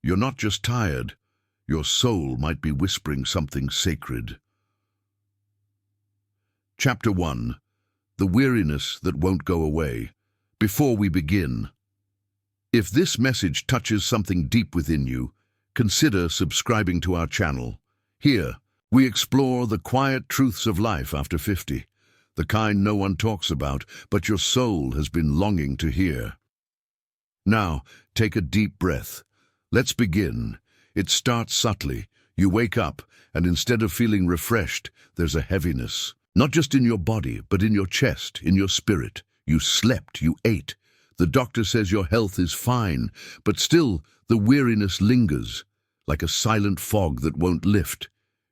You're not just tired. Your soul might be whispering something sacred. Chapter 1. The weariness that won't go away. Before we begin, if this message touches something deep within you, consider subscribing to our channel. Here, we explore the quiet truths of life after 50, the kind no one talks about, but your soul has been longing to hear. Now, take a deep breath. Let's begin. It starts subtly. You wake up, and instead of feeling refreshed, there's a heaviness. Not just in your body, but in your chest, in your spirit. You slept, you ate. The doctor says your health is fine, but still the weariness lingers, like a silent fog that won't lift.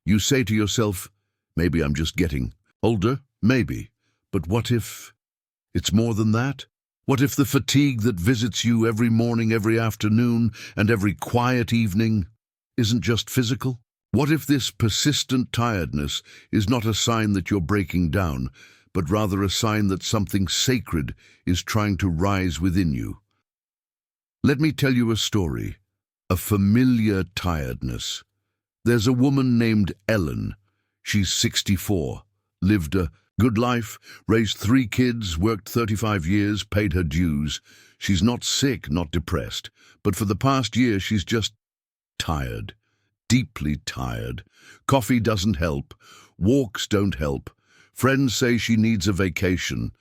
You say to yourself, maybe I'm just getting older, maybe. But what if it's more than that? What if the fatigue that visits you every morning, every afternoon, and every quiet evening isn't just physical? What if this persistent tiredness is not a sign that you're breaking down, but rather a sign that something sacred is trying to rise within you? Let me tell you a story, a familiar tiredness. There's a woman named Ellen. She's 64, lived a good life, raised 3 kids, worked 35 years, paid her dues. She's not sick, not depressed, but for the past year she's just tired. Deeply tired. Coffee doesn't help. Walks don't help. Friends say she needs a vacation,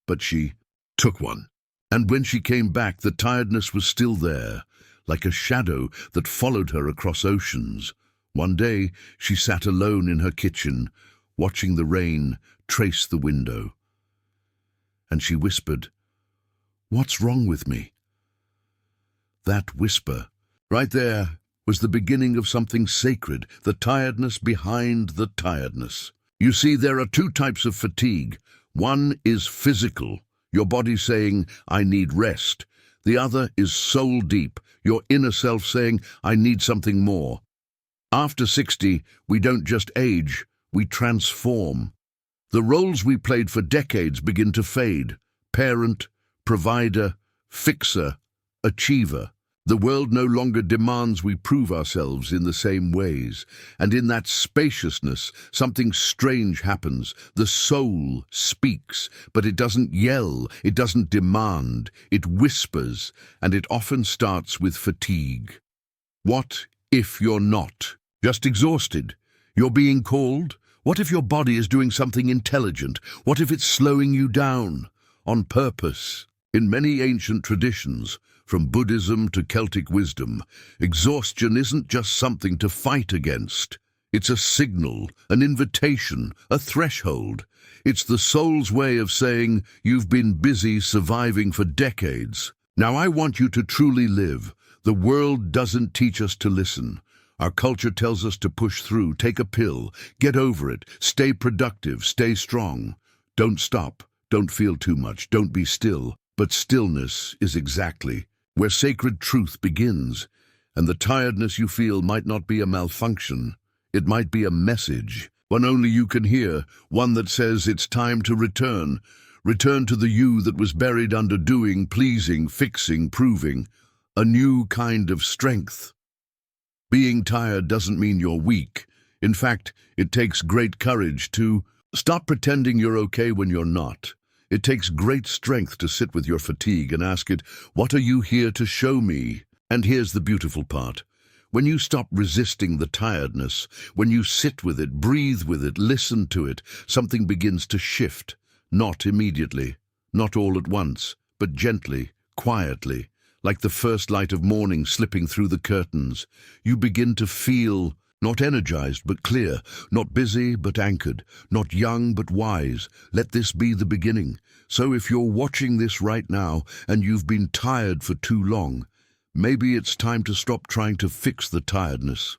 but she took one. And when she came back, the tiredness was still there, like a shadow that followed her across oceans. One day, she sat alone in her kitchen, watching the rain trace the window. And she whispered, "What's wrong with me?" That whisper, right there, was the beginning of something sacred, the tiredness behind the tiredness. You see, there are 2 types of fatigue. One is physical, your body saying, "I need rest." The other is soul deep, your inner self saying, "I need something more." After 60, we don't just age, we transform. The roles we played for decades begin to fade. Parent, provider, fixer, achiever. The world no longer demands we prove ourselves in the same ways. And in that spaciousness, something strange happens. The soul speaks, but it doesn't yell, it doesn't demand, it whispers, and it often starts with fatigue. What if you're not just exhausted? You're being called? What if your body is doing something intelligent? What if it's slowing you down on purpose? In many ancient traditions, from Buddhism to Celtic wisdom, exhaustion isn't just something to fight against. It's a signal, an invitation, a threshold. It's the soul's way of saying, you've been busy surviving for decades. Now I want you to truly live. The world doesn't teach us to listen. Our culture tells us to push through, take a pill, get over it, stay productive, stay strong. Don't stop, don't feel too much, don't be still. But stillness is exactly where sacred truth begins, and the tiredness you feel might not be a malfunction. It might be a message, one only you can hear, one that says it's time to return. Return to the you that was buried under doing, pleasing, fixing, proving. A new kind of strength. Being tired doesn't mean you're weak. In fact, it takes great courage to stop pretending you're okay when you're not. It takes great strength to sit with your fatigue and ask it, what are you here to show me? And here's the beautiful part. When you stop resisting the tiredness, when you sit with it, breathe with it, listen to it, something begins to shift. Not immediately, not all at once, but gently, quietly, like the first light of morning slipping through the curtains. You begin to feel not energized but clear, not busy but anchored, not young but wise. Let this be the beginning. So if you're watching this right now and you've been tired for too long, maybe it's time to stop trying to fix the tiredness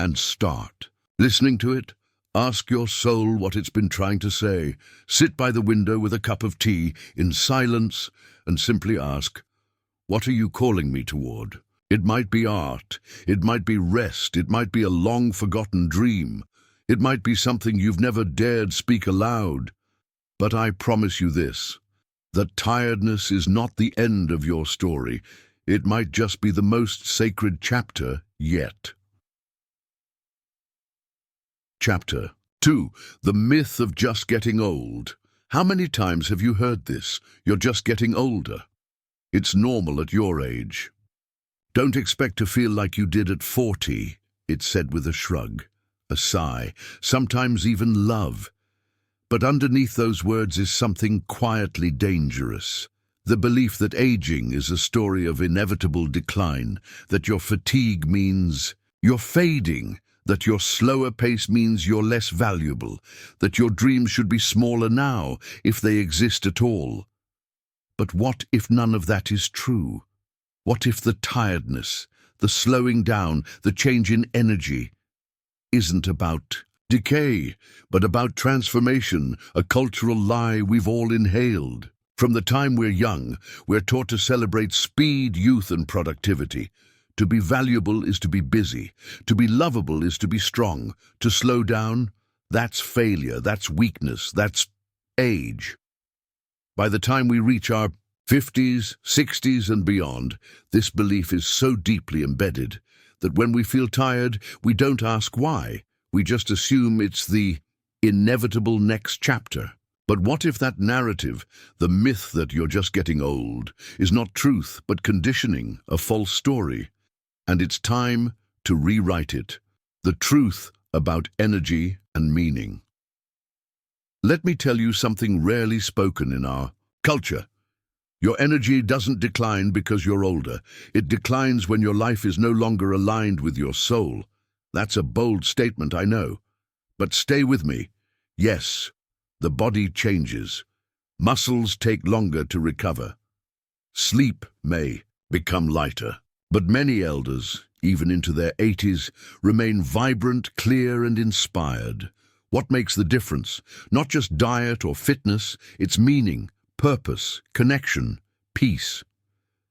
and start listening to it. Ask your soul what it's been trying to say. Sit by the window with a cup of tea in silence and simply ask, what are you calling me toward? It might be art, it might be rest, it might be a long-forgotten dream. It might be something you've never dared speak aloud. But I promise you this, that tiredness is not the end of your story. It might just be the most sacred chapter yet. Chapter 2. The myth of just getting old. How many times have you heard this? You're just getting older. It's normal at your age. Don't expect to feel like you did at 40, it's said with a shrug, a sigh, sometimes even love. But underneath those words is something quietly dangerous. The belief that aging is a story of inevitable decline, that your fatigue means you're fading, that your slower pace means you're less valuable, that your dreams should be smaller now, if they exist at all. But what if none of that is true? What if the tiredness, the slowing down, the change in energy isn't about decay, but about transformation, a cultural lie we've all inhaled? From the time we're young, we're taught to celebrate speed, youth, and productivity. To be valuable is to be busy. To be lovable is to be strong. To slow down, that's failure, that's weakness, that's age. By the time we reach our 50s, 60s, and beyond, this belief is so deeply embedded that when we feel tired, we don't ask why. We just assume it's the inevitable next chapter. But what if that narrative, the myth that you're just getting old, is not truth but conditioning, a false story? And it's time to rewrite it. The truth about energy and meaning. Let me tell you something rarely spoken in our culture. Your energy doesn't decline because you're older. It declines when your life is no longer aligned with your soul. That's a bold statement, I know. But stay with me. Yes, the body changes. Muscles take longer to recover. Sleep may become lighter. But many elders, even into their 80s, remain vibrant, clear, and inspired. What makes the difference? Not just diet or fitness, it's meaning, purpose, connection, peace.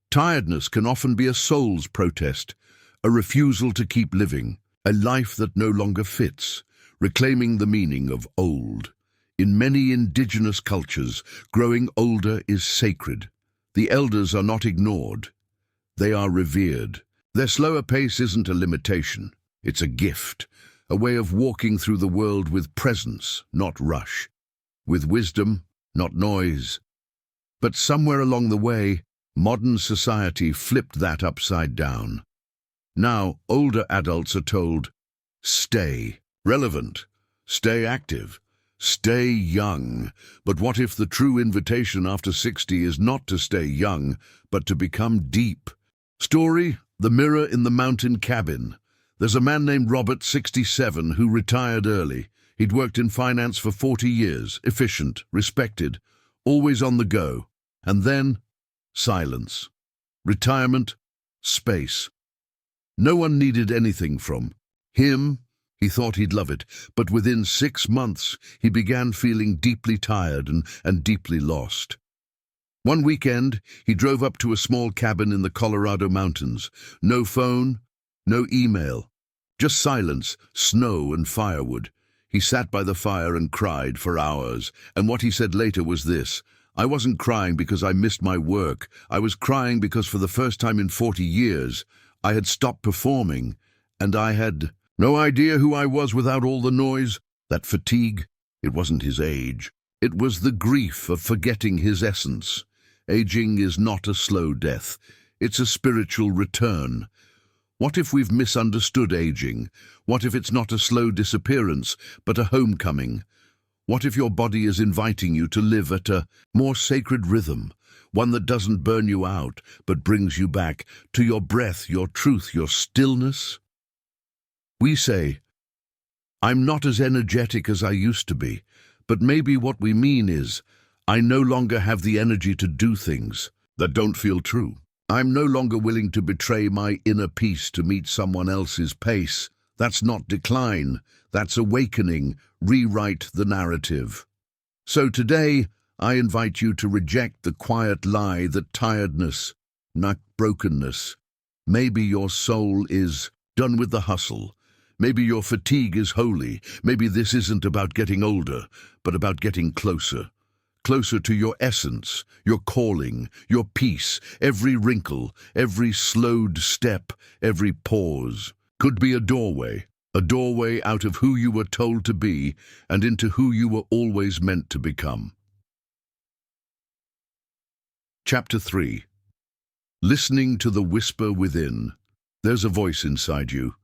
Tiredness can often be a soul's protest, a refusal to keep living, a life that no longer fits, reclaiming the meaning of old. In many indigenous cultures, growing older is sacred. The elders are not ignored. They are revered. Their slower pace isn't a limitation. It's a gift, a way of walking through the world with presence, not rush, with wisdom, not noise. But somewhere along the way, modern society flipped that upside down. Now, older adults are told, stay relevant, stay active, stay young. But what if the true invitation after 60 is not to stay young, but to become deep? Story, The Mirror in the Mountain Cabin. There's a man named Robert, 67, who retired early. He'd worked in finance for 40 years, efficient, respected, always on the go. And then, silence. Retirement, space. No one needed anything from him. He thought he'd love it, but within 6 months, he began feeling deeply tired and deeply lost. One weekend, he drove up to a small cabin in the Colorado mountains. No phone, no email, just silence, snow and firewood. He sat by the fire and cried for hours, and what he said later was this: I wasn't crying because I missed my work. I was crying because for the first time in 40 years, I had stopped performing, and I had no idea who I was without all the noise. That fatigue, it wasn't his age. It was the grief of forgetting his essence. Aging is not a slow death. It's a spiritual return. What if we've misunderstood aging? What if it's not a slow disappearance, but a homecoming? What if your body is inviting you to live at a more sacred rhythm, one that doesn't burn you out, but brings you back to your breath, your truth, your stillness? We say, I'm not as energetic as I used to be, but maybe what we mean is, I no longer have the energy to do things that don't feel true. I'm no longer willing to betray my inner peace to meet someone else's pace. That's not decline, that's awakening. Rewrite the narrative. So today, I invite you to reject the quiet lie that tiredness, not brokenness. Maybe your soul is done with the hustle. Maybe your fatigue is holy. Maybe this isn't about getting older, but about getting closer. closer to your essence, your calling, your peace. Every wrinkle, every slowed step, every pause could be a doorway out of who you were told to be and into who you were always meant to become. Chapter 3. Listening to the whisper within. There's a voice inside you.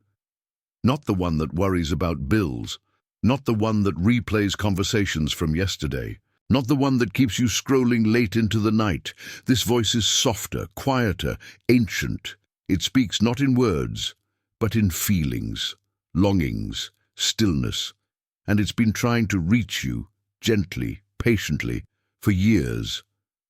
Not the one that worries about bills, not the one that replays conversations from yesterday, not the one that keeps you scrolling late into the night. This voice is softer, quieter, ancient. It speaks not in words, but in feelings, longings, stillness. And it's been trying to reach you, gently, patiently, for years.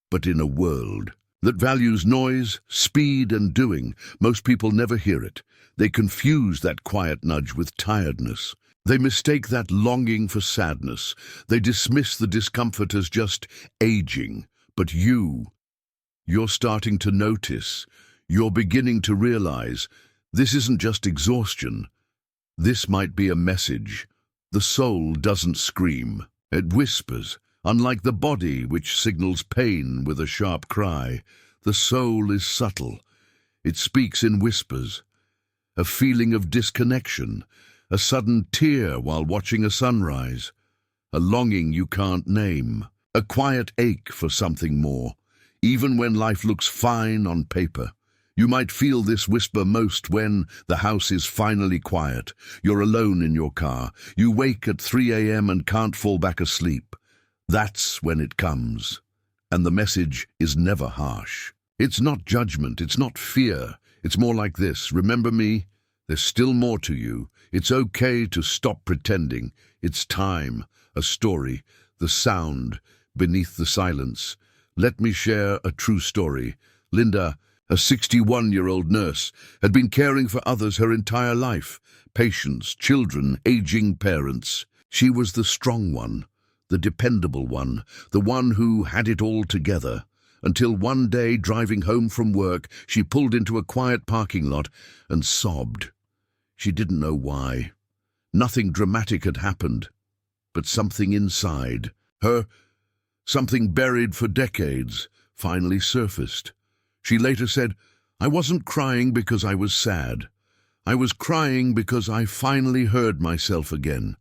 But in a world that values noise, speed, and doing, most people never hear it. They confuse that quiet nudge with tiredness. They mistake that longing for sadness. They dismiss the discomfort as just aging. But you're starting to notice. You're beginning to realize this isn't just exhaustion. This might be a message. The soul doesn't scream. It whispers. Unlike the body, which signals pain with a sharp cry, the soul is subtle. It speaks in whispers. A feeling of disconnection, a sudden tear while watching a sunrise, a longing you can't name, a quiet ache for something more. Even when life looks fine on paper, you might feel this whisper most when the house is finally quiet. You're alone in your car. You wake at 3 a.m. and can't fall back asleep. That's when it comes. And the message is never harsh. It's not judgment, it's not fear. It's more like this: remember me? There's still more to you. It's okay to stop pretending. It's time, a story, the sound beneath the silence. Let me share a true story. Linda, a 61-year-old nurse, had been caring for others her entire life. Patients, children, aging parents. She was the strong one, the dependable one, the one who had it all together. Until one day, driving home from work, she pulled into a quiet parking lot and sobbed. She didn't know why. Nothing dramatic had happened, but something inside her, something buried for decades, finally surfaced. She later said, "I wasn't crying because I was sad. I was crying because I finally heard myself again."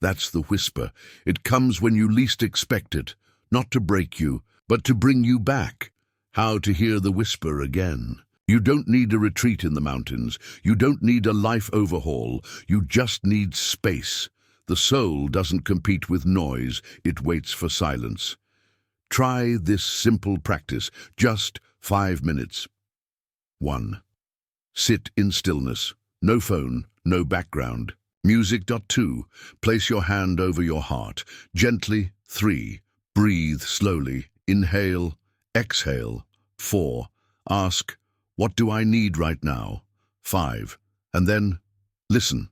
That's the whisper. It comes when you least expect it, not to break you, but to bring you back. How to hear the whisper again. You don't need a retreat in the mountains. You don't need a life overhaul. You just need space. The soul doesn't compete with noise. It waits for silence. Try this simple practice, just 5 minutes. 1. Sit in stillness. No phone, no background. Music. 2. Place your hand over your heart. Gently. 3. Breathe slowly. Inhale, exhale. 4. Ask, what do I need right now? 5. And then, listen.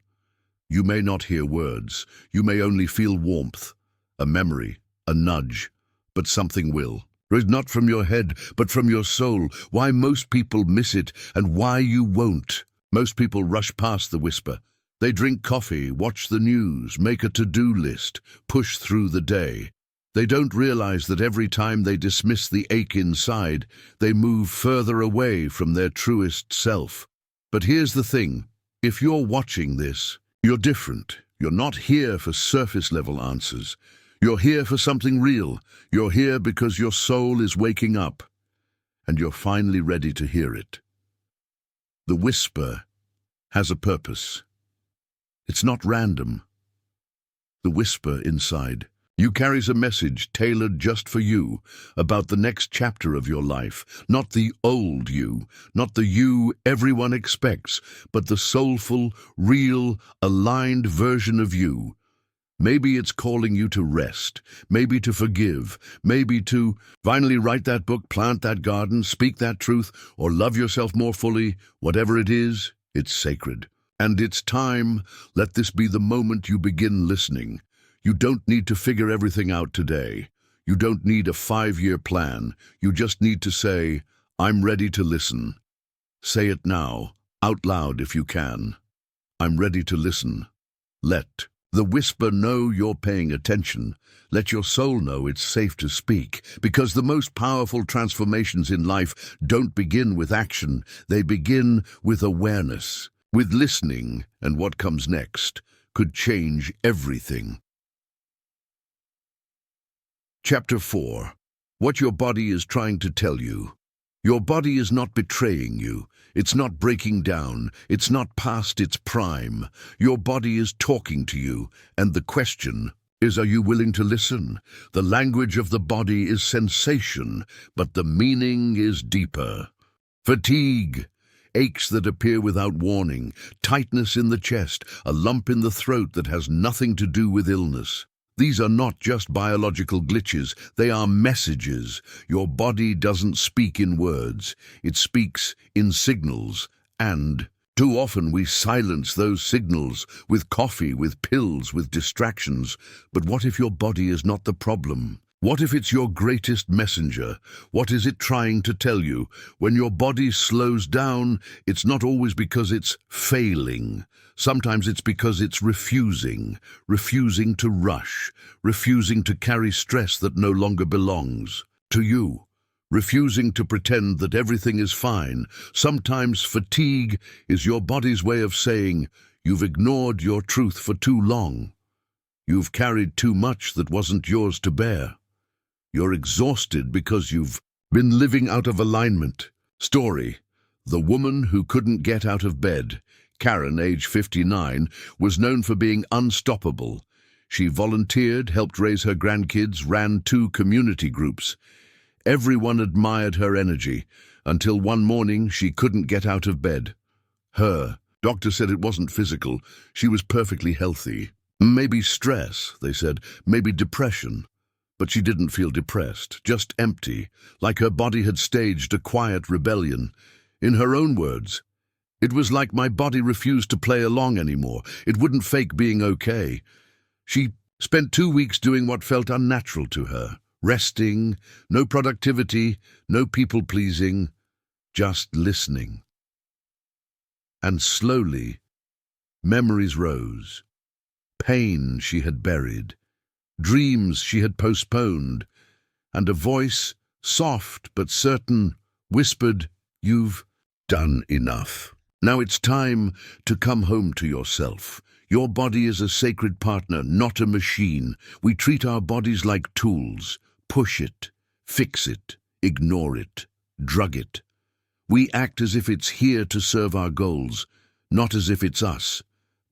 You may not hear words. You may only feel warmth, a memory, a nudge, but something will. Not from your head, but from your soul. Why most people miss it and why you won't. Most people rush past the whisper. They drink coffee, watch the news, make a to-do list, push through the day. They don't realize that every time they dismiss the ache inside, they move further away from their truest self. But here's the thing. If you're watching this, you're different. You're not here for surface-level answers. You're here for something real. You're here because your soul is waking up, and you're finally ready to hear it. The whisper has a purpose. It's not random. The whisper inside you carries a message tailored just for you about the next chapter of your life, not the old you, not the you everyone expects, but the soulful, real, aligned version of you. Maybe it's calling you to rest, maybe to forgive, maybe to finally write that book, plant that garden, speak that truth, or love yourself more fully. Whatever it is, it's sacred. And it's time. Let this be the moment you begin listening. You don't need to figure everything out today. You don't need a 5-year plan. You just need to say, I'm ready to listen. Say it now, out loud if you can. I'm ready to listen. Let The whisper, know you're paying attention. Let your soul know it's safe to speak, because the most powerful transformations in life don't begin with action. They begin with awareness, with listening, and what comes next could change everything. Chapter 4. What your body is trying to tell you. Your body is not betraying you. It's not breaking down. It's not past its prime. Your body is talking to you, and the question is, are you willing to listen? The language of the body is sensation, but the meaning is deeper. Fatigue, aches that appear without warning, tightness in the chest, a lump in the throat that has nothing to do with illness. These are not just biological glitches, they are messages. Your body doesn't speak in words, it speaks in signals, and too often we silence those signals with coffee, with pills, with distractions. But what if your body is not the problem? What if it's your greatest messenger? What is it trying to tell you? When your body slows down, it's not always because it's failing. Sometimes it's because it's refusing to rush, refusing to carry stress that no longer belongs to you, refusing to pretend that everything is fine. Sometimes fatigue is your body's way of saying, you've ignored your truth for too long. You've carried too much that wasn't yours to bear. You're exhausted because you've been living out of alignment. Story: the woman who couldn't get out of bed. Karen, age 59, was known for being unstoppable. She volunteered, helped raise her grandkids, ran 2 community groups. Everyone admired her energy, until one morning she couldn't get out of bed. Doctor said it wasn't physical. She was perfectly healthy. Maybe stress, they said, maybe depression. But she didn't feel depressed, just empty, like her body had staged a quiet rebellion. In her own words, it was like my body refused to play along anymore. It wouldn't fake being okay. She spent 2 weeks doing what felt unnatural to her, resting, no productivity, no people-pleasing, just listening. And slowly, memories rose. Pain she had buried, dreams she had postponed, and a voice, soft but certain, whispered, "You've done enough. Now it's time to come home to yourself. Your body is a sacred partner, not a machine. We treat our bodies like tools. Push it, fix it, ignore it, drug it. We act as if it's here to serve our goals, not as if it's us.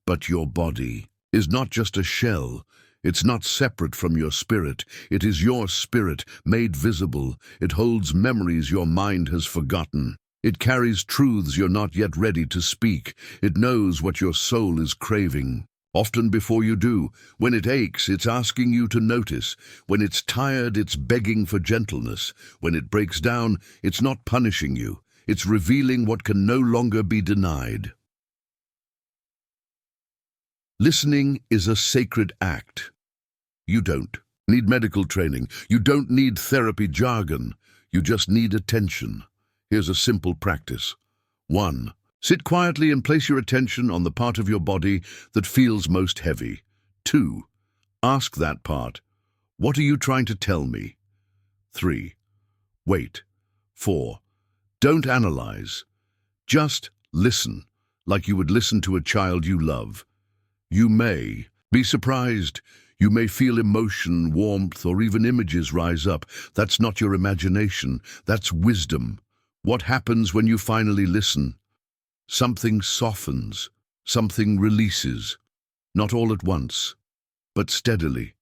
But your body is not just a shell. It's not separate from your spirit. It is your spirit, made visible. It holds memories your mind has forgotten. It carries truths you're not yet ready to speak. It knows what your soul is craving. Often before you do. When it aches, it's asking you to notice. When it's tired, it's begging for gentleness. When it breaks down, it's not punishing you. It's revealing what can no longer be denied. Listening is a sacred act. You don't need medical training. You don't need therapy jargon. You just need attention. Here's a simple practice. 1. Sit quietly and place your attention on the part of your body that feels most heavy. 2. Ask that part, what are you trying to tell me? 3. Wait. 4. Don't analyze. Just listen, like you would listen to a child you love. You may be surprised. You may feel emotion, warmth, or even images rise up. That's not your imagination. That's wisdom. What happens when you finally listen? Something softens. Something releases. Not all at once, but steadily.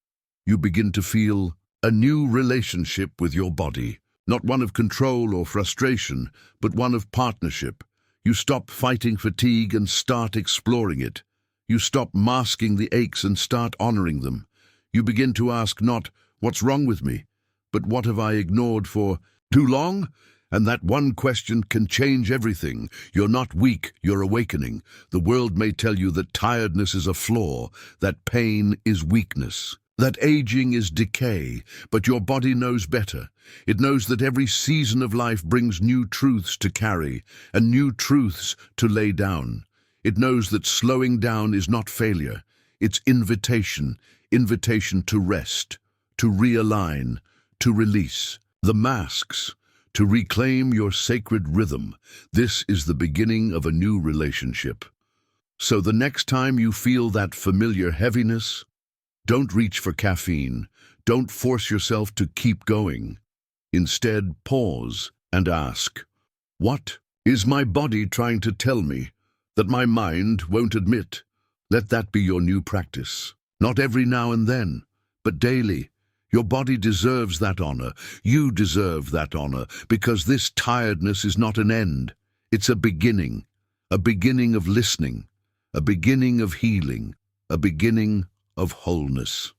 You begin to feel a new relationship with your body. Not one of control or frustration, but one of partnership. You stop fighting fatigue and start exploring it. You stop masking the aches and start honoring them. You begin to ask not, what's wrong with me, but what have I ignored for too long? And that one question can change everything. You're not weak, you're awakening. The world may tell you that tiredness is a flaw, that pain is weakness, that aging is decay, but your body knows better. It knows that every season of life brings new truths to carry and new truths to lay down. It knows that slowing down is not failure. It's invitation, invitation to rest, to realign, to release. The masks, to reclaim your sacred rhythm. This is the beginning of a new relationship. So the next time you feel that familiar heaviness, don't reach for caffeine. Don't force yourself to keep going. Instead, pause and ask, what is my body trying to tell me that my mind won't admit? Let that be your new practice. Not every now and then, but daily. Your body deserves that honor. You deserve that honor, because this tiredness is not an end. It's a beginning of listening, a beginning of healing, a beginning of wholeness.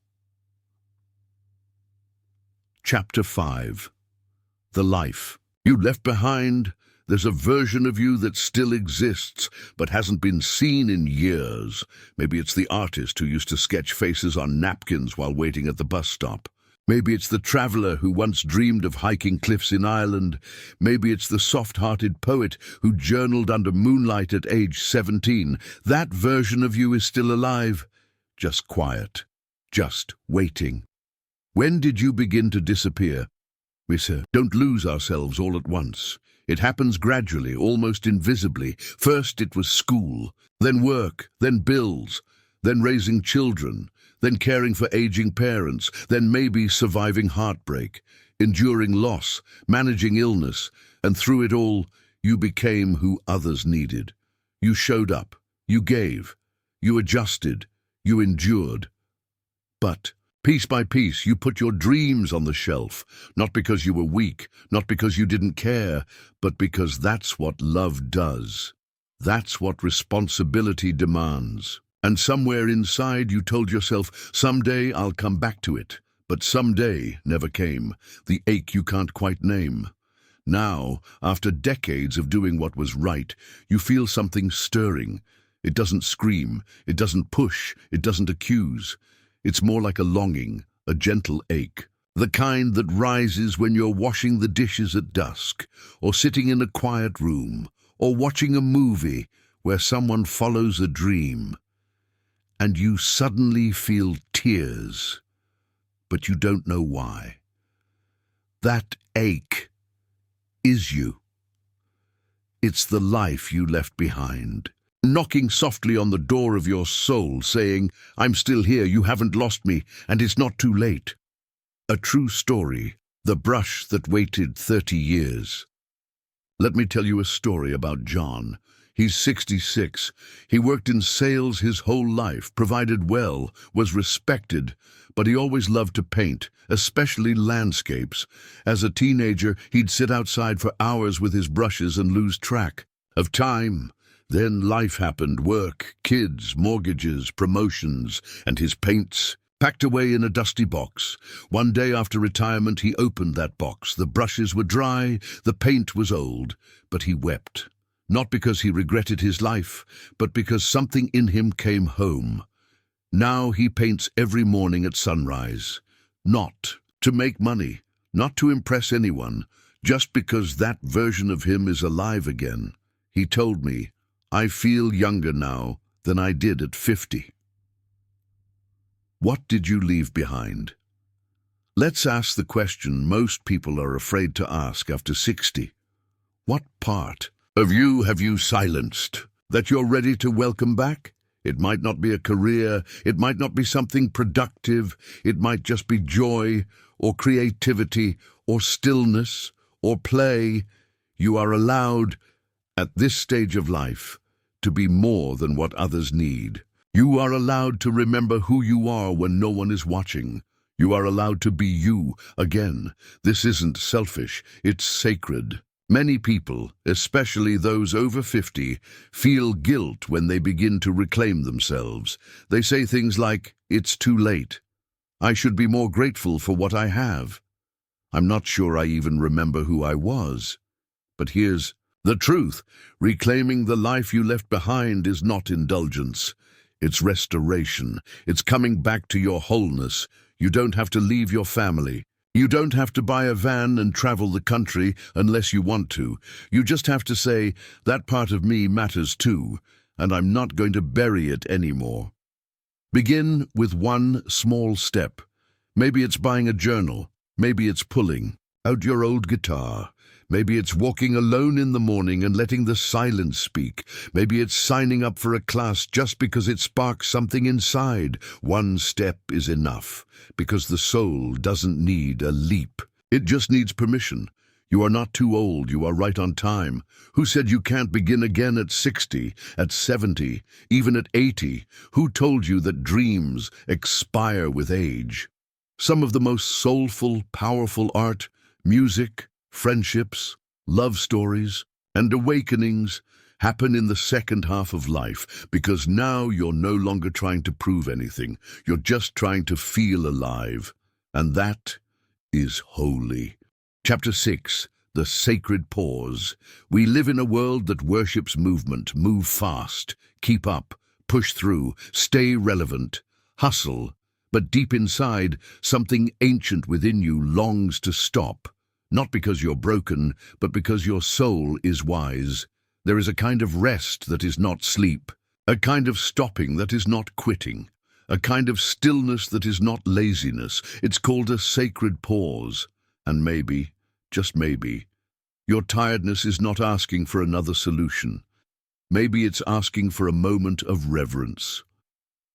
Chapter 5. The life you left behind. There's a version of you that still exists, but hasn't been seen in years. Maybe it's the artist who used to sketch faces on napkins while waiting at the bus stop. Maybe it's the traveler who once dreamed of hiking cliffs in Ireland. Maybe it's the soft-hearted poet who journaled under moonlight at age 17. That version of you is still alive, just quiet, just waiting. When did you begin to disappear? We say, don't lose ourselves all at once. It happens gradually, almost invisibly. First it was school, then work, then bills, then raising children, then caring for aging parents, then maybe surviving heartbreak, enduring loss, managing illness, and through it all, you became who others needed. You showed up, you gave, you adjusted, you endured. But piece by piece, you put your dreams on the shelf, not because you were weak, not because you didn't care, but because that's what love does. That's what responsibility demands. And somewhere inside you told yourself, someday I'll come back to it. But someday never came, the ache you can't quite name. Now, after decades of doing what was right, you feel something stirring. It doesn't scream, it doesn't push, it doesn't accuse. It's more like a longing, a gentle ache. The kind that rises when you're washing the dishes at dusk, or sitting in a quiet room, or watching a movie where someone follows a dream. And you suddenly feel tears, but you don't know why. That ache is you. It's the life you left behind, knocking softly on the door of your soul, saying, I'm still here, you haven't lost me, and it's not too late. A true story, the brush that waited 30 years. Let me tell you a story about John. He's 66. He worked in sales his whole life, provided well, was respected, but he always loved to paint, especially landscapes. As a teenager, he'd sit outside for hours with his brushes and lose track of time. Then life happened, work, kids, mortgages, promotions, and his paints packed away in a dusty box. One day after retirement, he opened that box. The brushes were dry, the paint was old, but he wept. Not because he regretted his life, but because something in him came home. Now he paints every morning at sunrise. Not to make money, not to impress anyone, just because that version of him is alive again. He told me, I feel younger now than I did at 50. What did you leave behind? Let's ask the question most people are afraid to ask after 60. What part of you have you silenced that you're ready to welcome back? It might not be a career, it might not be something productive, it might just be joy, or creativity, or stillness, or play. You are allowed, at this stage of life, to be more than what others need. You are allowed to remember who you are when no one is watching. You are allowed to be you again. This isn't selfish, it's sacred. Many people, especially those over 50, feel guilt when they begin to reclaim themselves. They say things like, it's too late. I should be more grateful for what I have. I'm not sure I even remember who I was. But here's the truth. Reclaiming the life you left behind is not indulgence. It's restoration. It's coming back to your wholeness. You don't have to leave your family. You don't have to buy a van and travel the country unless you want to. You just have to say, that part of me matters too, and I'm not going to bury it anymore. Begin with one small step. Maybe it's buying a journal. Maybe it's pulling out your old guitar. Maybe it's walking alone in the morning and letting the silence speak. Maybe it's signing up for a class just because it sparks something inside. One step is enough, because the soul doesn't need a leap. It just needs permission. You are not too old, you are right on time. Who said you can't begin again at 60, at 70, even at 80? Who told you that dreams expire with age? Some of the most soulful, powerful art, music, friendships, love stories, and awakenings happen in the second half of life, because now you're no longer trying to prove anything. You're just trying to feel alive. And that is holy. Chapter 6, The Sacred Pause. We live in a world that worships movement. Move fast, keep up, push through, stay relevant, hustle. But deep inside, something ancient within you longs to stop. Not because you're broken, but because your soul is wise. There is a kind of rest that is not sleep, a kind of stopping that is not quitting, a kind of stillness that is not laziness. It's called a sacred pause. And maybe, just maybe, your tiredness is not asking for another solution. Maybe it's asking for a moment of reverence.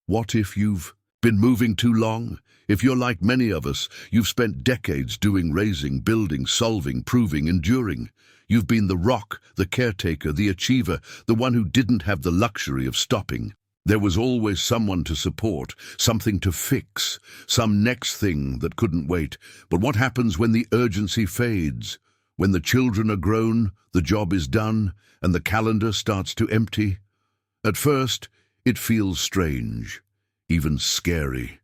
What if you've been moving too long? If you're like many of us, you've spent decades doing, raising, building, solving, proving, enduring. You've been the rock, the caretaker, the achiever, the one who didn't have the luxury of stopping. There was always someone to support, something to fix, some next thing that couldn't wait. But what happens when the urgency fades? When the children are grown, the job is done, and the calendar starts to empty? At first, it feels strange, even scary.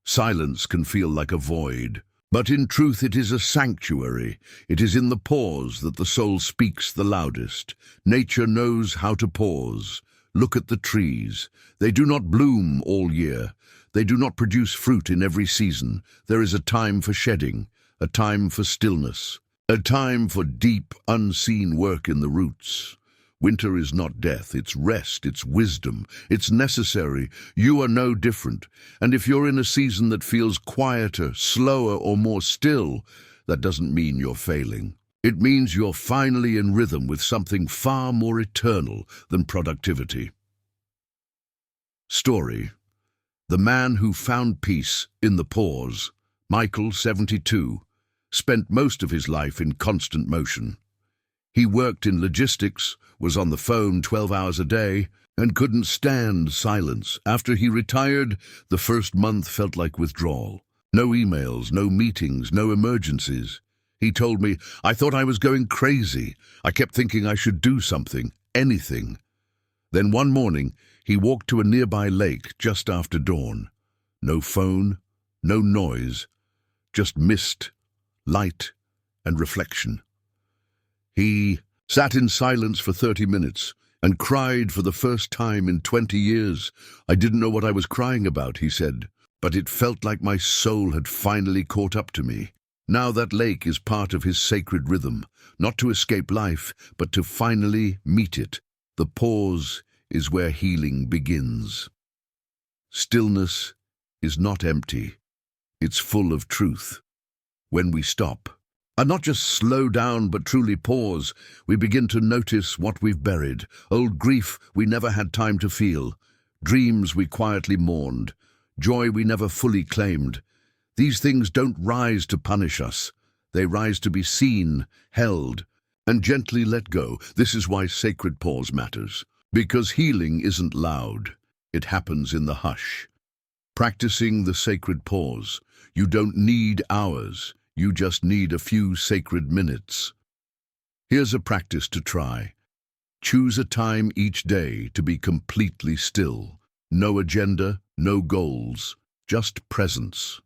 Silence can feel like a void, but in truth it is a sanctuary. It is in the pause that the soul speaks the loudest. Nature knows how to pause. Look at the trees. They do not bloom all year. They do not produce fruit in every season. There is a time for shedding, a time for stillness, a time for deep, unseen work in the roots. Winter is not death, it's rest, it's wisdom, it's necessary. You are no different. And if you're in a season that feels quieter, slower, or more still, that doesn't mean you're failing. It means you're finally in rhythm with something far more eternal than productivity. Story: The man who found peace in the pause. Michael, 72, spent most of his life in constant motion. He worked in logistics, was on the phone 12 hours a day, and couldn't stand silence. After he retired, the first month felt like withdrawal. No emails, no meetings, no emergencies. He told me, "I thought I was going crazy. I kept thinking I should do something, anything." Then one morning, he walked to a nearby lake just after dawn. No phone, no noise, just mist, light, and reflection. He sat in silence for 30 minutes and cried for the first time in 20 years. "I didn't know what I was crying about," he said, "but it felt like my soul had finally caught up to me." Now that lake is part of his sacred rhythm, not to escape life, but to finally meet it. The pause is where healing begins. Stillness is not empty. It's full of truth. When we stop, and not just slow down but truly pause, we begin to notice what we've buried, old grief we never had time to feel, dreams we quietly mourned, joy we never fully claimed. These things don't rise to punish us. They rise to be seen, held, and gently let go. This is why sacred pause matters. Because healing isn't loud. It happens in the hush. Practicing the sacred pause. You don't need hours. You just need a few sacred minutes. Here's a practice to try. Choose a time each day to be completely still. No agenda, no goals, just presence.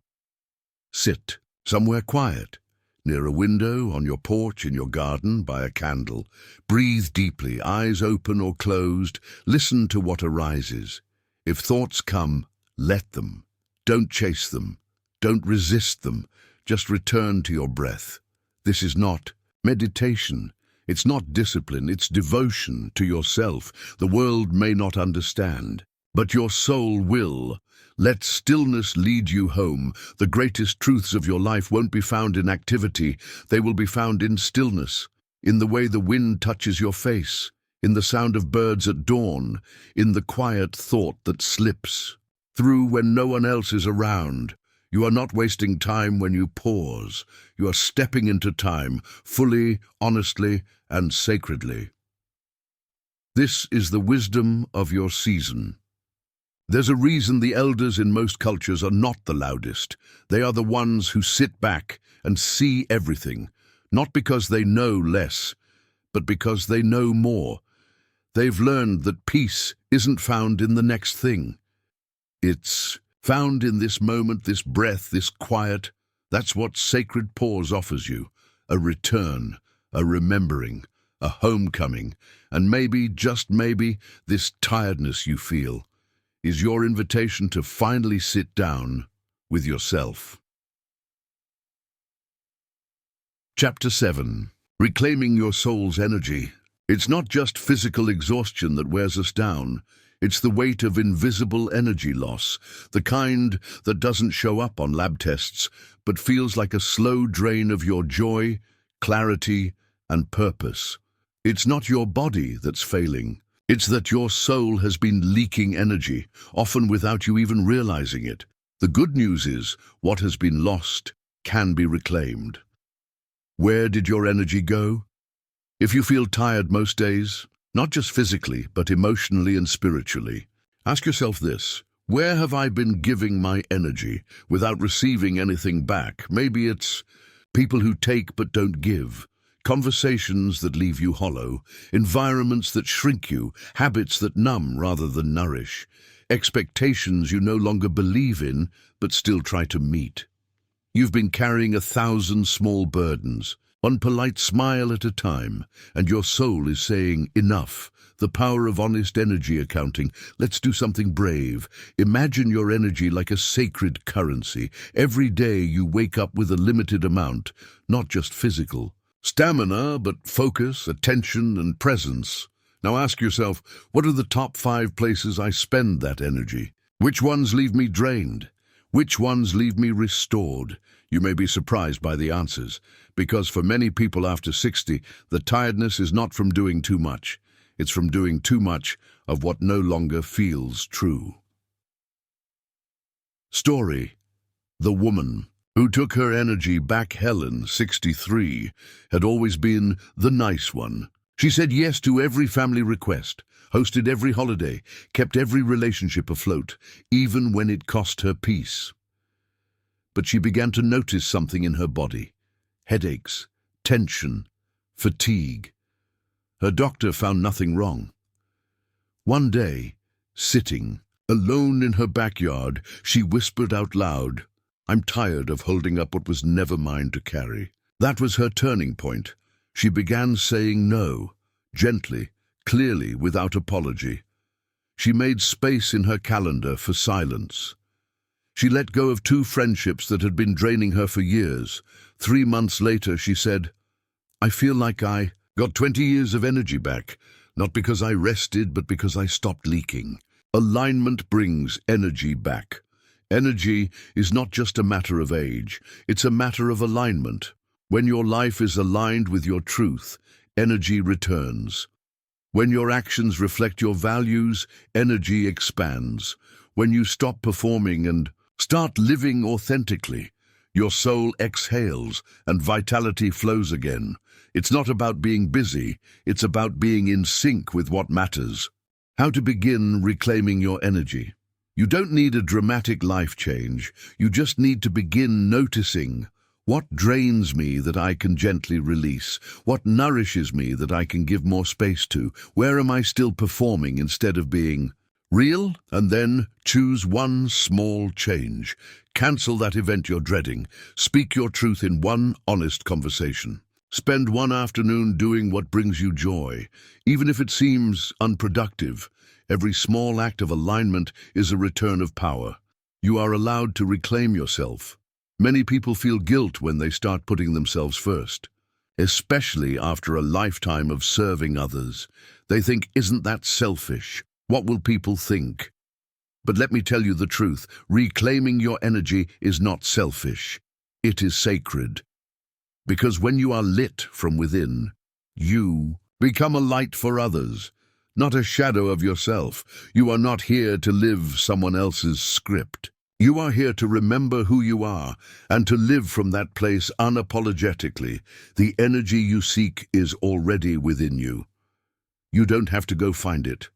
Sit somewhere quiet, near a window, on your porch, in your garden, by a candle. Breathe deeply, eyes open or closed. Listen to what arises. If thoughts come, let them. Don't chase them. Don't resist them. Just return to your breath. This is not meditation. It's not discipline. It's devotion to yourself. The world may not understand, but your soul will. Let stillness lead you home. The greatest truths of your life won't be found in activity. They will be found in stillness, in the way the wind touches your face, in the sound of birds at dawn, in the quiet thought that slips through when no one else is around. You are not wasting time when you pause. You are stepping into time, fully, honestly, and sacredly. This is the wisdom of your season. There's a reason the elders in most cultures are not the loudest. They are the ones who sit back and see everything, not because they know less, but because they know more. They've learned that peace isn't found in the next thing. It's found in this moment, this breath, this quiet. That's what sacred pause offers you. A return, a remembering, a homecoming, and maybe, just maybe, this tiredness you feel is your invitation to finally sit down with yourself. Chapter 7. Reclaiming your soul's energy. It's not just physical exhaustion that wears us down. It's the weight of invisible energy loss, the kind that doesn't show up on lab tests, but feels like a slow drain of your joy, clarity, and purpose. It's not your body that's failing. It's that your soul has been leaking energy, often without you even realizing it. The good news is, what has been lost can be reclaimed. Where did your energy go? If you feel tired most days, not just physically, but emotionally and spiritually, ask yourself this: where have I been giving my energy without receiving anything back? Maybe it's people who take but don't give, conversations that leave you hollow, environments that shrink you, habits that numb rather than nourish, expectations you no longer believe in but still try to meet. You've been carrying 1,000 small burdens, one polite smile at a time, and your soul is saying, enough. The power of honest energy accounting. Let's do something brave. Imagine your energy like a sacred currency. Every day you wake up with a limited amount, not just physical stamina, but focus, attention, and presence. Now ask yourself, what are the top 5 places I spend that energy? Which ones leave me drained? Which ones leave me restored? You may be surprised by the answers, because for many people after 60, the tiredness is not from doing too much. It's from doing too much of what no longer feels true. Story: the woman who took her energy back. Helen, 63, had always been the nice one. She said yes to every family request, hosted every holiday, kept every relationship afloat, even when it cost her peace. But she began to notice something in her body: headaches, tension, fatigue. Her doctor found nothing wrong. One day, sitting alone in her backyard, she whispered out loud, "I'm tired of holding up what was never mine to carry." That was her turning point. She began saying no, gently, clearly, without apology. She made space in her calendar for silence. She let go of 2 friendships that had been draining her for years. 3 months later, she said, "I feel like I got 20 years of energy back, not because I rested, but because I stopped leaking." Alignment brings energy back. Energy is not just a matter of age, it's a matter of alignment. When your life is aligned with your truth, energy returns. When your actions reflect your values, energy expands. When you stop performing and start living authentically, your soul exhales and vitality flows again. It's not about being busy, it's about being in sync with what matters. How to begin reclaiming your energy? You don't need a dramatic life change. You just need to begin noticing: what drains me that I can gently release? What nourishes me that I can give more space to? Where am I still performing instead of being real? And then choose one small change. Cancel that event you're dreading. Speak your truth in one honest conversation. Spend one afternoon doing what brings you joy, even if it seems unproductive. Every small act of alignment is a return of power. You are allowed to reclaim yourself. Many people feel guilt when they start putting themselves first, especially after a lifetime of serving others. They think, "Isn't that selfish? What will people think?" But let me tell you the truth, reclaiming your energy is not selfish. It is sacred. Because when you are lit from within, you become a light for others, not a shadow of yourself. You are not here to live someone else's script. You are here to remember who you are and to live from that place unapologetically. The energy you seek is already within you. You don't have to go find it.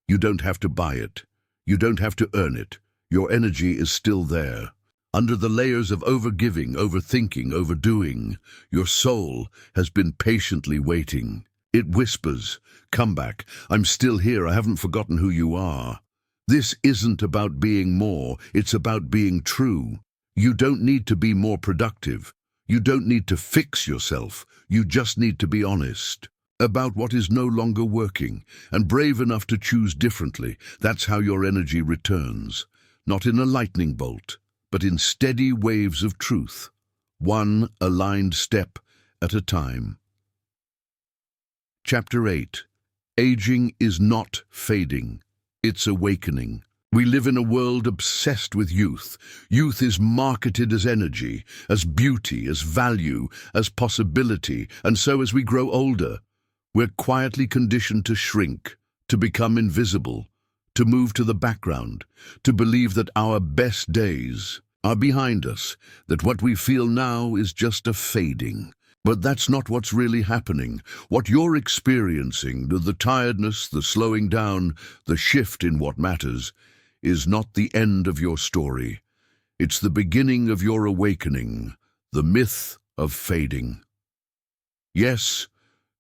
You don't have to buy it. You don't have to earn it. Your energy is still there. Under the layers of overgiving, overthinking, overdoing, your soul has been patiently waiting. It whispers, "Come back. I'm still here. I haven't forgotten who you are." This isn't about being more, it's about being true. You don't need to be more productive. You don't need to fix yourself. You just need to be honest about what is no longer working and brave enough to choose differently. That's how your energy returns. Not in a lightning bolt, but in steady waves of truth. One aligned step at a time. Chapter 8. Aging is not fading. It's awakening. We live in a world obsessed with youth. Youth is marketed as energy, as beauty, as value, as possibility, and so as we grow older, we're quietly conditioned to shrink, to become invisible, to move to the background, to believe that our best days are behind us, that what we feel now is just a fading. But that's not what's really happening. What you're experiencing, the tiredness, the slowing down, the shift in what matters, is not the end of your story. It's the beginning of your awakening, the myth of fading. Yes,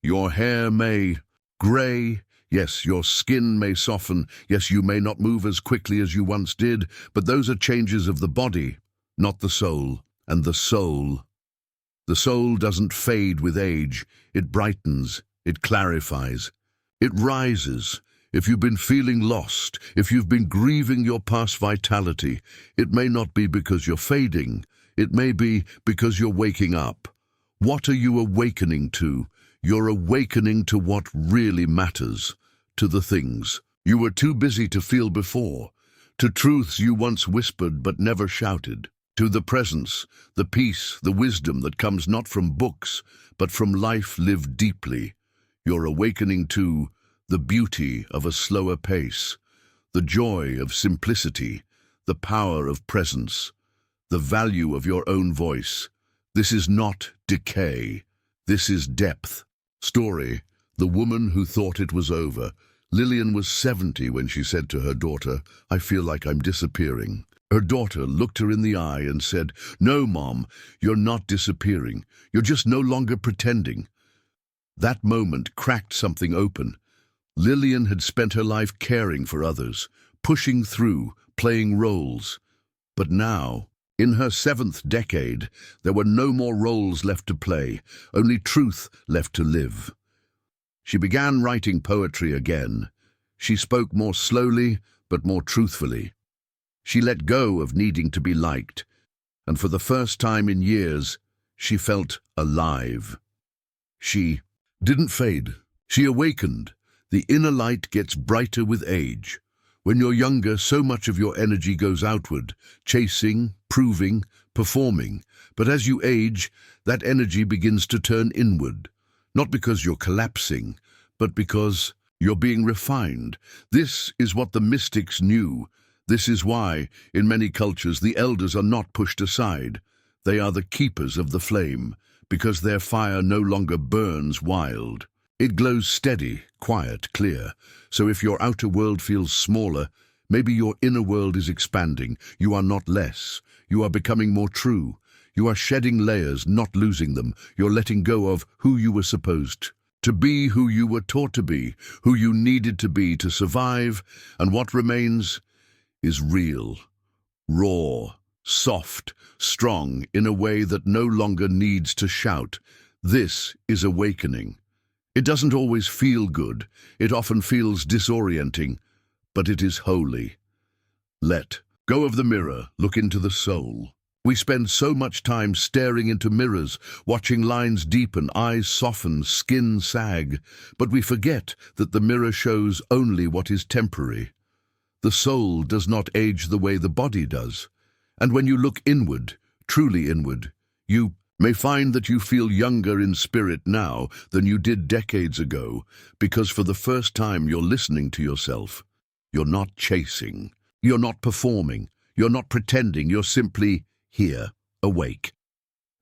your hair may gray. Yes, your skin may soften. Yes, you may not move as quickly as you once did, but those are changes of the body, not the soul. And the soul doesn't fade with age. It brightens, it clarifies, it rises. If you've been feeling lost, if you've been grieving your past vitality, it may not be because you're fading. It may be because you're waking up. What are you awakening to? You're awakening to what really matters, to the things you were too busy to feel before, to truths you once whispered but never shouted. To the presence, the peace, the wisdom that comes not from books, but from life lived deeply. You're awakening to the beauty of a slower pace, the joy of simplicity, the power of presence, the value of your own voice. This is not decay. This is depth. Story: the woman who thought it was over. Lillian was 70 when she said to her daughter, "I feel like I'm disappearing." Her daughter looked her in the eye and said, "No, Mom, you're not disappearing. You're just no longer pretending." That moment cracked something open. Lillian had spent her life caring for others, pushing through, playing roles. But now, in her 7th decade, there were no more roles left to play, only truth left to live. She began writing poetry again. She spoke more slowly, but more truthfully. She let go of needing to be liked, and for the first time in years, she felt alive. She didn't fade. She awakened. The inner light gets brighter with age. When you're younger, so much of your energy goes outward, chasing, proving, performing. But as you age, that energy begins to turn inward, not because you're collapsing, but because you're being refined. This is what the mystics knew. This is why, in many cultures, the elders are not pushed aside. They are the keepers of the flame, because their fire no longer burns wild. It glows steady, quiet, clear. So if your outer world feels smaller, maybe your inner world is expanding. You are not less. You are becoming more true. You are shedding layers, not losing them. You're letting go of who you were supposed to be, who you were taught to be, who you needed to be to survive, and what remains is real, raw, soft, strong, in a way that no longer needs to shout. This is awakening. It doesn't always feel good. It often feels disorienting, but it is holy. Let go of the mirror, look into the soul. We spend so much time staring into mirrors, watching lines deepen, eyes soften, skin sag, but we forget that the mirror shows only what is temporary. The soul does not age the way the body does. And when you look inward, truly inward, you may find that you feel younger in spirit now than you did decades ago, because for the first time you're listening to yourself. You're not chasing. You're not performing. You're not pretending. You're simply here, awake.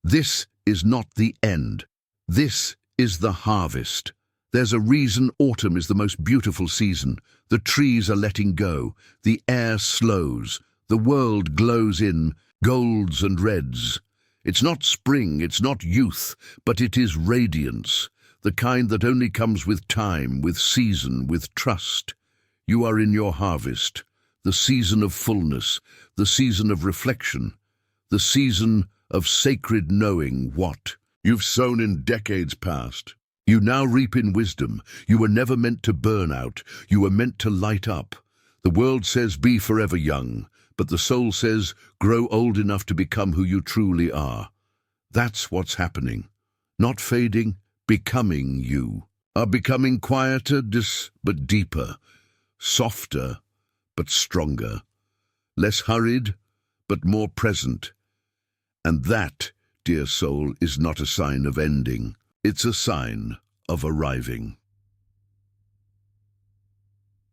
This is not the end. This is the harvest. There's a reason autumn is the most beautiful season. The trees are letting go. The air slows. The world glows in golds and reds. It's not spring, it's not youth, but it is radiance, the kind that only comes with time, with season, with trust. You are in your harvest, the season of fullness, the season of reflection, the season of sacred knowing what you've sown in decades past. You now reap in wisdom. You were never meant to burn out. You were meant to light up. The world says be forever young, but the soul says grow old enough to become who you truly are. That's what's happening. Not fading, becoming you. Are becoming quieter, but deeper, softer, but stronger, less hurried, but more present. And that, dear soul, is not a sign of ending. It's a sign of arriving.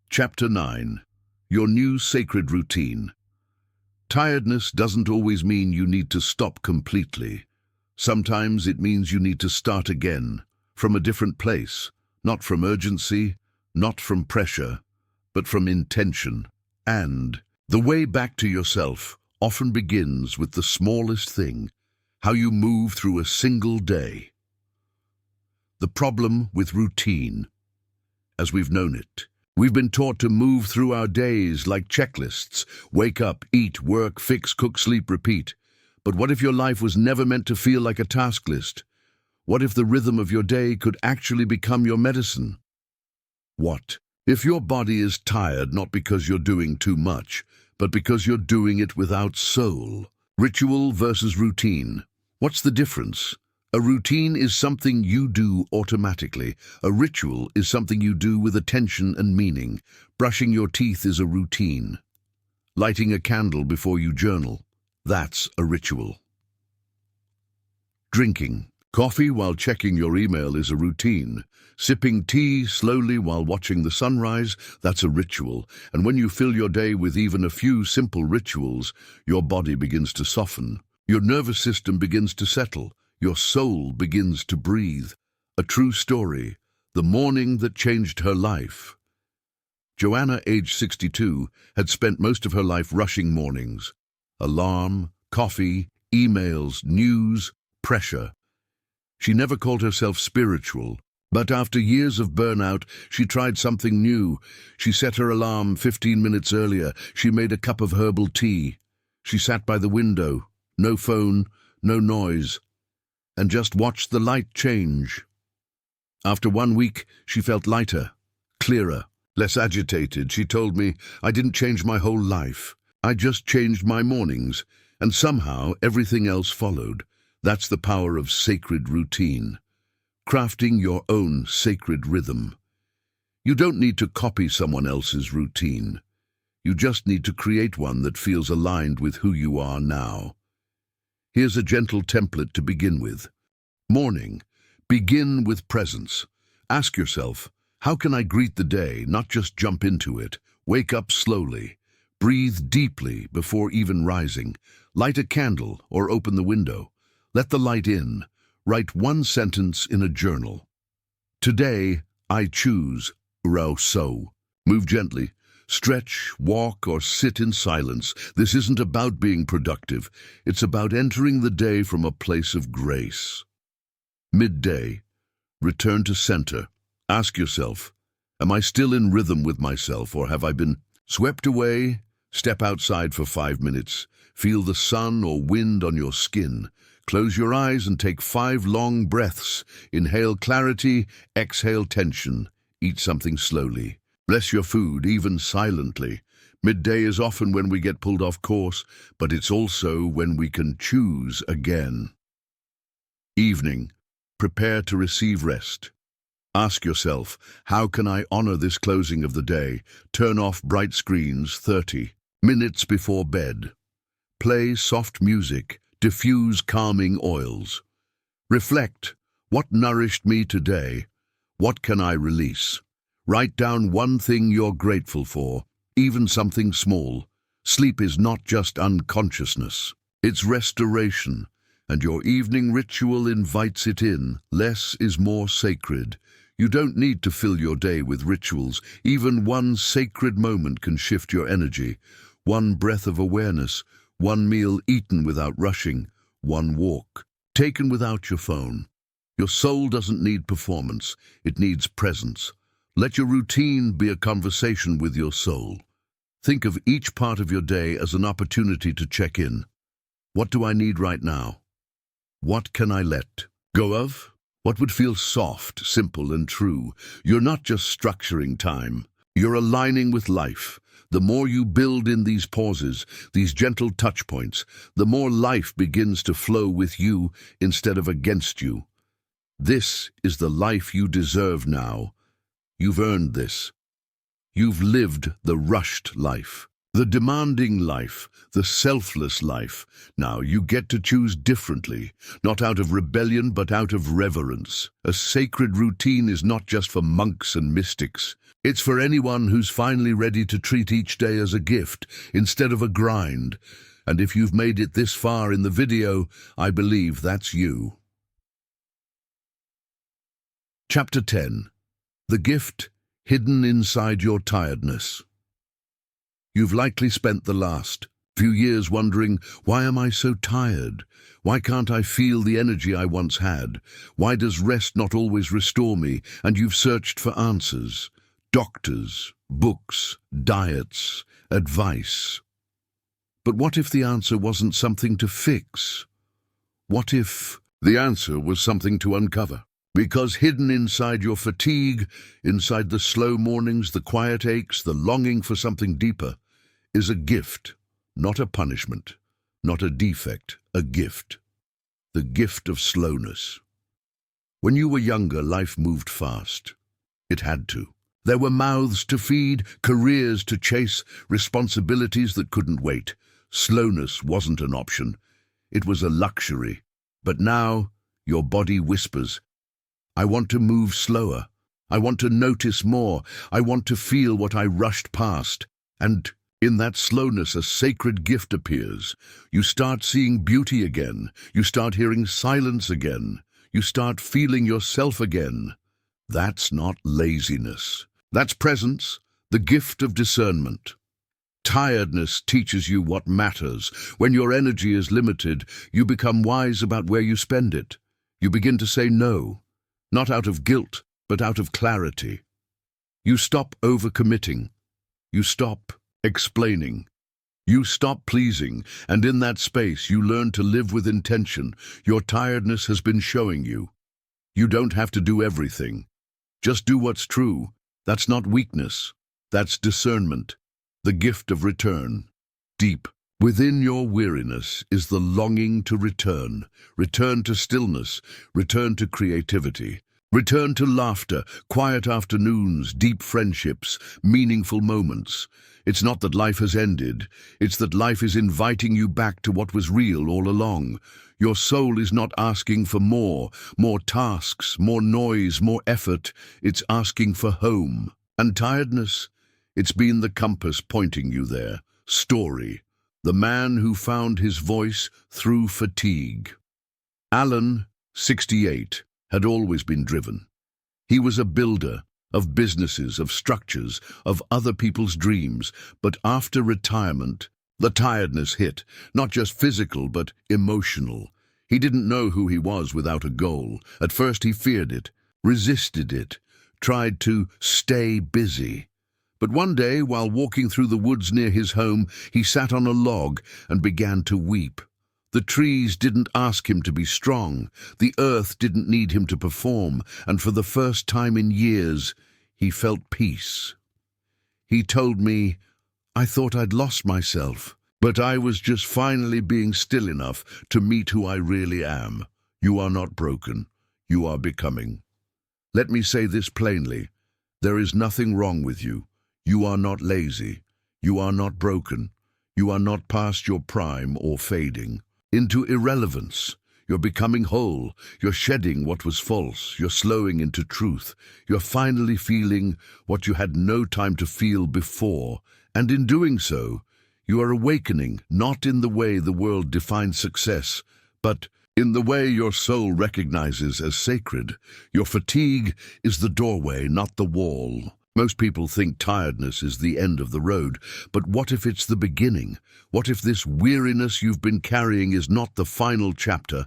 Chapter 9. Your new sacred routine. Tiredness doesn't always mean you need to stop completely. Sometimes it means you need to start again, from a different place, not from urgency, not from pressure, but from intention. And the way back to yourself often begins with the smallest thing, how you move through a single day. The problem with routine, as we've known it. We've been taught to move through our days like checklists. Wake up, eat, work, fix, cook, sleep, repeat. But what if your life was never meant to feel like a task list? What if the rhythm of your day could actually become your medicine? What if your body is tired not because you're doing too much, but because you're doing it without soul? Ritual versus routine. What's the difference? A routine is something you do automatically. A ritual is something you do with attention and meaning. Brushing your teeth is a routine. Lighting a candle before you journal, that's a ritual. Drinking coffee while checking your email is a routine. Sipping tea slowly while watching the sunrise, that's a ritual. And when you fill your day with even a few simple rituals, your body begins to soften. Your nervous system begins to settle. Your soul begins to breathe. A true story, the morning that changed her life. Joanna, aged 62, had spent most of her life rushing mornings. Alarm, coffee, emails, news, pressure. She never called herself spiritual, but after years of burnout, she tried something new. She set her alarm 15 minutes earlier. She made a cup of herbal tea. She sat by the window, no phone, no noise, and just watched the light change. After 1 week, she felt lighter, clearer, less agitated. She told me, I didn't change my whole life. I just changed my mornings, and somehow everything else followed. That's the power of sacred routine. Crafting your own sacred rhythm. You don't need to copy someone else's routine. You just need to create one that feels aligned with who you are now. Here's a gentle template to begin with. Morning. Begin with presence. Ask yourself, how can I greet the day, not just jump into it? Wake up slowly. Breathe deeply before even rising. Light a candle or open the window. Let the light in. Write one sentence in a journal. Today, I choose so. Move gently. Stretch, walk, or sit in silence. This isn't about being productive. It's about entering the day from a place of grace. Midday. Return to center. Ask yourself, am I still in rhythm with myself, or have I been swept away? Step outside for 5 minutes. Feel the sun or wind on your skin. Close your eyes and take 5 long breaths. Inhale clarity, exhale tension. Eat something slowly. Bless your food, even silently. Midday is often when we get pulled off course, but it's also when we can choose again. Evening. Prepare to receive rest. Ask yourself, how can I honor this closing of the day? Turn off bright screens 30 minutes before bed. Play soft music. Diffuse calming oils. Reflect. What nourished me today? What can I release? Write down one thing you're grateful for, even something small. Sleep is not just unconsciousness. It's restoration, and your evening ritual invites it in. Less is more sacred. You don't need to fill your day with rituals. Even one sacred moment can shift your energy. One breath of awareness, one meal eaten without rushing, one walk taken without your phone. Your soul doesn't need performance, it needs presence. Let your routine be a conversation with your soul. Think of each part of your day as an opportunity to check in. What do I need right now? What can I let go of? What would feel soft, simple, and true? You're not just structuring time, you're aligning with life. The more you build in these pauses, these gentle touch points, the more life begins to flow with you instead of against you. This is the life you deserve now. You've earned this. You've lived the rushed life, the demanding life, the selfless life. Now you get to choose differently, not out of rebellion but out of reverence. A sacred routine is not just for monks and mystics. It's for anyone who's finally ready to treat each day as a gift instead of a grind. And if you've made it this far in the video, I believe that's you. Chapter 10. The gift hidden inside your tiredness. You've likely spent the last few years wondering, why am I so tired? Why can't I feel the energy I once had? Why does rest not always restore me? And you've searched for answers. Doctors, books, diets, advice. But what if the answer wasn't something to fix? What if the answer was something to uncover? Because hidden inside your fatigue, inside the slow mornings, the quiet aches, the longing for something deeper, is a gift, not a punishment, not a defect, a gift. The gift of slowness. When you were younger, life moved fast. It had to. There were mouths to feed, careers to chase, responsibilities that couldn't wait. Slowness wasn't an option. It was a luxury. But now, your body whispers, I want to move slower. I want to notice more. I want to feel what I rushed past. And in that slowness, a sacred gift appears. You start seeing beauty again. You start hearing silence again. You start feeling yourself again. That's not laziness. That's presence, the gift of discernment. Tiredness teaches you what matters. When your energy is limited, you become wise about where you spend it. You begin to say no, not out of guilt, but out of clarity. You stop overcommitting. You stop explaining. You stop pleasing, and in that space you learn to live with intention. Your tiredness has been showing you. You don't have to do everything. Just do what's true. That's not weakness. That's discernment, the gift of return. Deep within your weariness is the longing to return. Return to stillness. Return to creativity. Return to laughter, quiet afternoons, deep friendships, meaningful moments. It's not that life has ended. It's that life is inviting you back to what was real all along. Your soul is not asking for more tasks, more noise, more effort. It's asking for home. And tiredness, it's been the compass pointing you there. Story, the man who found his voice through fatigue. Alan, 68, had always been driven. He was a builder of businesses, of structures, of other people's dreams. But after retirement, the tiredness hit, not just physical, but emotional. He didn't know who he was without a goal. At first he feared it, resisted it, tried to stay busy. But one day, while walking through the woods near his home, he sat on a log and began to weep. The trees didn't ask him to be strong. The earth didn't need him to perform. And for the first time in years, he felt peace. He told me, I thought I'd lost myself, but I was just finally being still enough to meet who I really am. You are not broken. You are becoming. Let me say this plainly. There is nothing wrong with you. You are not lazy. You are not broken. You are not past your prime or fading into irrelevance. You're becoming whole. You're shedding what was false. You're slowing into truth. You're finally feeling what you had no time to feel before. And in doing so, you are awakening, not in the way the world defines success, but in the way your soul recognizes as sacred. Your fatigue is the doorway, not the wall. Most people think tiredness is the end of the road, but what if it's the beginning? What if this weariness you've been carrying is not the final chapter,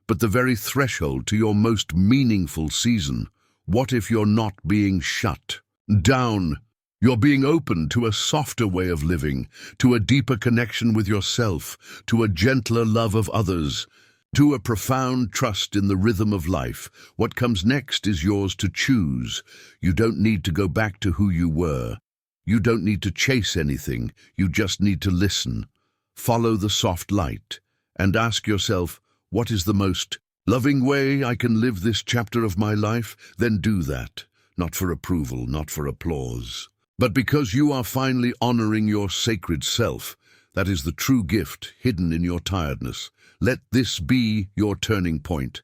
but the very threshold to your most meaningful season? What if you're not being shut down? You're being open to a softer way of living, to a deeper connection with yourself, to a gentler love of others, to a profound trust in the rhythm of life. What comes next is yours to choose. You don't need to go back to who you were. You don't need to chase anything. You just need to listen. Follow the soft light and ask yourself, what is the most loving way I can live this chapter of my life? Then do that. Not for approval, not for applause, but because you are finally honoring your sacred self. That is the true gift hidden in your tiredness. Let this be your turning point.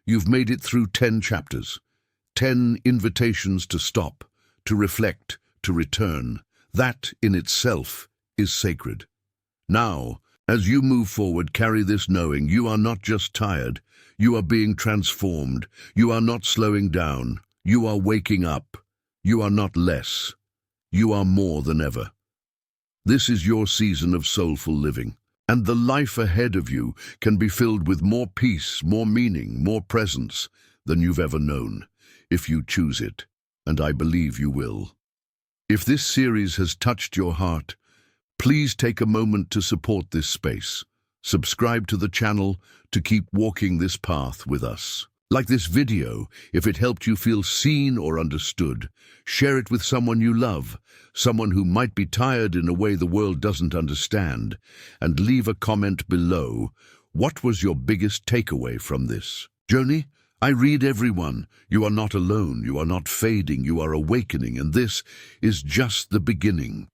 You've made it through 10 chapters, 10 invitations to stop, to reflect, to return. That in itself is sacred. Now, as you move forward, carry this knowing you are not just tired, you are being transformed. You are not slowing down. You are waking up. You are not less. You are more than ever. This is your season of soulful living, and the life ahead of you can be filled with more peace, more meaning, more presence than you've ever known, if you choose it, and I believe you will. If this series has touched your heart, please take a moment to support this space. Subscribe to the channel to keep walking this path with us. Like this video, if it helped you feel seen or understood, share it with someone you love, someone who might be tired in a way the world doesn't understand, and leave a comment below. What was your biggest takeaway from this journey? I read everyone. You are not alone. You are not fading. You are awakening, and this is just the beginning.